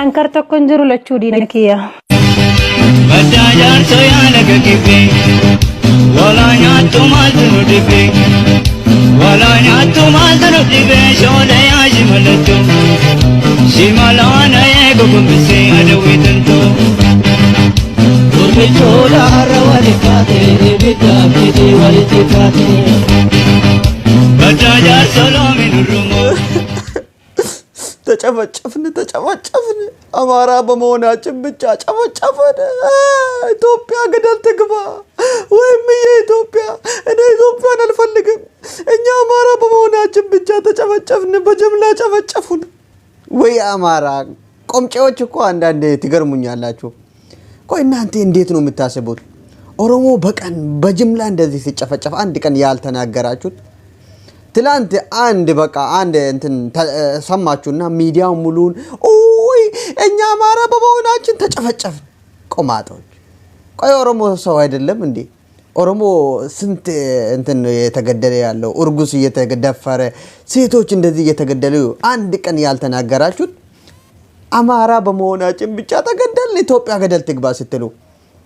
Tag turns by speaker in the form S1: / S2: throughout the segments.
S1: Ankarta konjuru lachuu diinakiya.
S2: Badaajan soyaana gagibe walaanyaatu maaltu dibe walaanyaatu maaltu dibe shoodayaa shimalatu shimalaana eegu kumbisee adawiitantu gurbichoodha har'a wali kaatee bitaa fidii walitti kaatee badaajan soloomin urrumoo
S3: ተጨፈጨፍን አማራ በመሆናችን ብቻ ጨፈጨፈን ኢትዮጵያ ገደል ትግባ ወይም የኢትዮጵያ እኔ ኢትዮጵያን አልፈልግም እኛ አማራ በመሆናችን ብቻ ተጨፈጨፍን በጀምላ ጨፈጨፉን ወይ አማራ ቆምጬዎች እኮ አንዳንዴ ትገርሙኛላችሁ ቆይ እናንተ እንዴት ነው የምታስቡት ኦሮሞ በቀን በጅምላ እንደዚህ ሲጨፈጨፍ አንድ ቀን ያልተናገራችሁት ትላንት አንድ በቃ አንድ እንትን ሰማችሁና ሚዲያው ሙሉን ኦይ እኛ አማራ በመሆናችን ተጨፈጨፍን ቆማጦች ቆይ ኦሮሞ ሰው አይደለም እንዴ ኦሮሞ ስንት እንትን የተገደለ ያለው ኡርጉስ እየተገደፈረ ሴቶች እንደዚህ እየተገደሉ አንድ ቀን ያልተናገራችሁት አማራ በመሆናችን ብቻ ተገደል ኢትዮጵያ ገደል ትግባ ስትሉ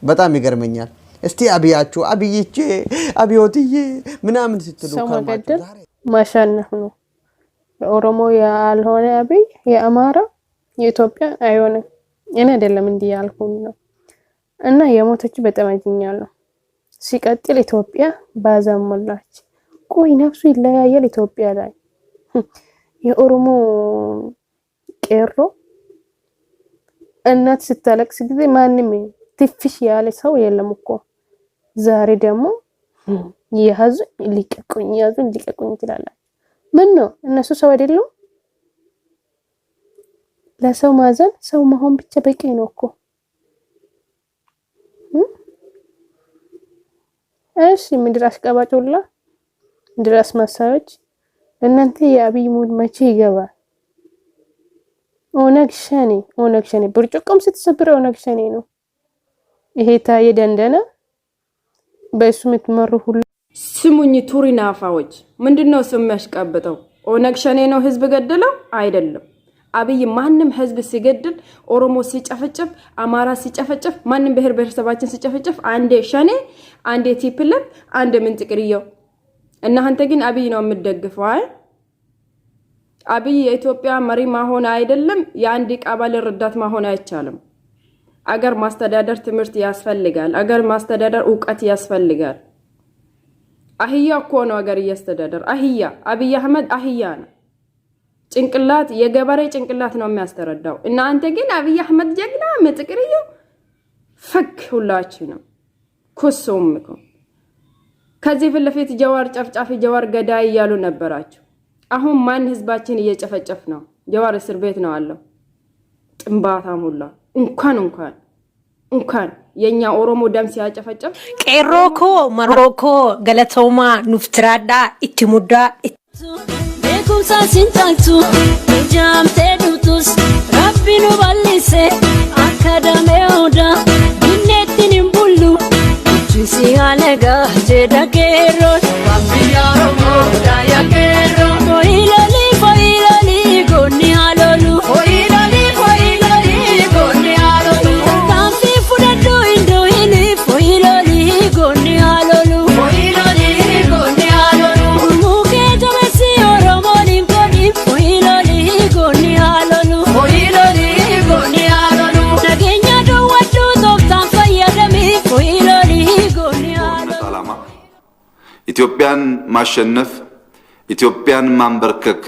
S3: በጣም ይገርመኛል እስቲ አብያችሁ አብይቼ አብዮትዬ ምናምን ስትሉ
S1: ከማለት ማሻነፍ ነው ኦሮሞ ያልሆነ አብይ የአማራ የኢትዮጵያ አይሆንም እኔ አይደለም እንዲህ ያልኩኝ ነው እና የሞተች በጣም አጅኛለሁ ሲቀጥል ኢትዮጵያ ባዛሞላች ቆይ ነፍሱ ይለያያል ኢትዮጵያ ላይ የኦሮሞ ቄሮ እናት ስታለቅስ ጊዜ ማንንም ትፍሽ ያለ ሰው የለም እኮ ዛሬ ደግሞ ያዙ ሊቀቁኝ ይላል ምን ነው እነሱ ሰው አይደሉም ለሰው ማዘን ሰው መሆን ብቻ በቂ ነው እኮ እሺ ምድር አሽቀባጮላ ምድር አስመሳዮች እናንተ የአብይ ሙድ መቼ ይገባል ኦነግ ሸኔ ብርጭቆም ስትሰብር ኦነግ ሸኔ ነው ይሄ ታየ ደንደና በሱ ምትመሩ ሁሉ
S4: ስሙኝ ቱሪናፋዎች ምንድነው ስም ያሽቀበጠው ኦነግ ሸኔ ነው ህዝብ ገደለው አይደለም አብይ ማንንም ህዝብ ሲገድል ኦሮሞ ሲጨፈጨፍ አማራ ሲጨፈጨፍ ማንንም ብሔር ብሔረሰባችን ሲጨፈጨፍ አንዴ ሸኔ አንዴ ቲፕልም አንዴ ምንጥቅሪዮ እና አንተ ግን አብይ ነው የምትደግፈው አብይ የኢትዮጵያ መሪ ማሆን አይደለም የአንድ ቃባለ ረዳት ማሆን አይቻልም አገር ማስተዳደር ትምርት ያስፈልጋል አገር ማስተዳደር ዕውቀት ያስፈልጋል አህያ እኮ ነው አገር ያስተዳደር አህያ አብይ አህመድ አህያ ነው ጭንቅላት የገበሬ ጭንቅላት ነው የሚያስተረዳው እና አንተ ግን አብይ አህመድ ጀግና ምጥቅሪዮ ፈክ ሁላችንም ኩሱምኩ ከዚህ ፍለፊት ጀዋር ጨፍጫፊ ጀዋር ገዳይ ያሉ ነበራችሁ አሁን ማን ህዝባችን እየጨፈጨፍ ነው ጀዋር እስር ቤት ነው አለው ጥንባታ ሙላ እንኳን የኛ ኦሮሞ ደም ሲያጨፈጨፍ
S5: ቄሮኮ ማሮኮ ገለቶማ ኑፍትራዳ ኢትሙዳ
S6: ቤኩምሳ ሲንጫልቱ ጃምቴ ዱቱስ ረቢኑ ባሊሴ አካዳሜውዳ ቢኔትንም ቡሉ ቺሲ አለጋ ጀዳቄሮ ዋምቢያ ኦሮሞ ዳያቄሮ ፎይሎሊ ጎኒ አሎሉ
S7: ኢትዮጵያን ማሸነፍ ኢትዮጵያን ማንበርከክ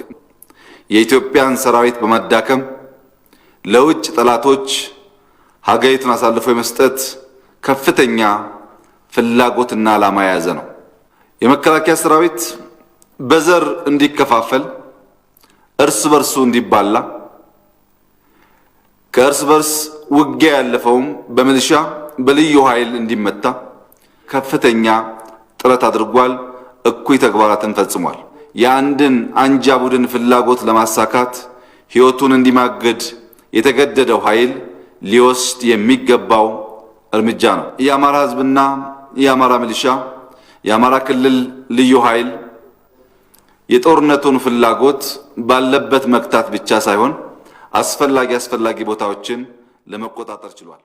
S7: የኢትዮጵያን ሰራዊት በመዳከም ለውጭ ጠላቶች ሀገሪቱን አሳልፎ የመስጠት ከፍተኛ ፍላጎትና ዓላማ የያዘ ነው የመከላከያ ሰራዊት በዘር እንዲከፋፈል እርስ በርሱ እንዲባላ ከእርስ በርስ ውጊያ ያለፈውም በሚሊሻ በልዩ ኃይል እንዲመታ ከፍተኛ ጥረት አድርጓል እኩይ ተግባራትን ፈጽሟል የአንድን አንጃ ቡድን ፍላጎት ለማሳካት ህይወቱን እንዲማገድ የተገደደው ኃይል ሊወስድ የሚገባው እርምጃ ነው የአማራ ህዝብና የአማራ ሚሊሻ የአማራ ክልል ልዩ ኃይል የጦርነቱን ፍላጎት ባለበት መክታት ብቻ ሳይሆን አስፈላጊ ቦታዎችን ለመቆጣጠር ችሏል።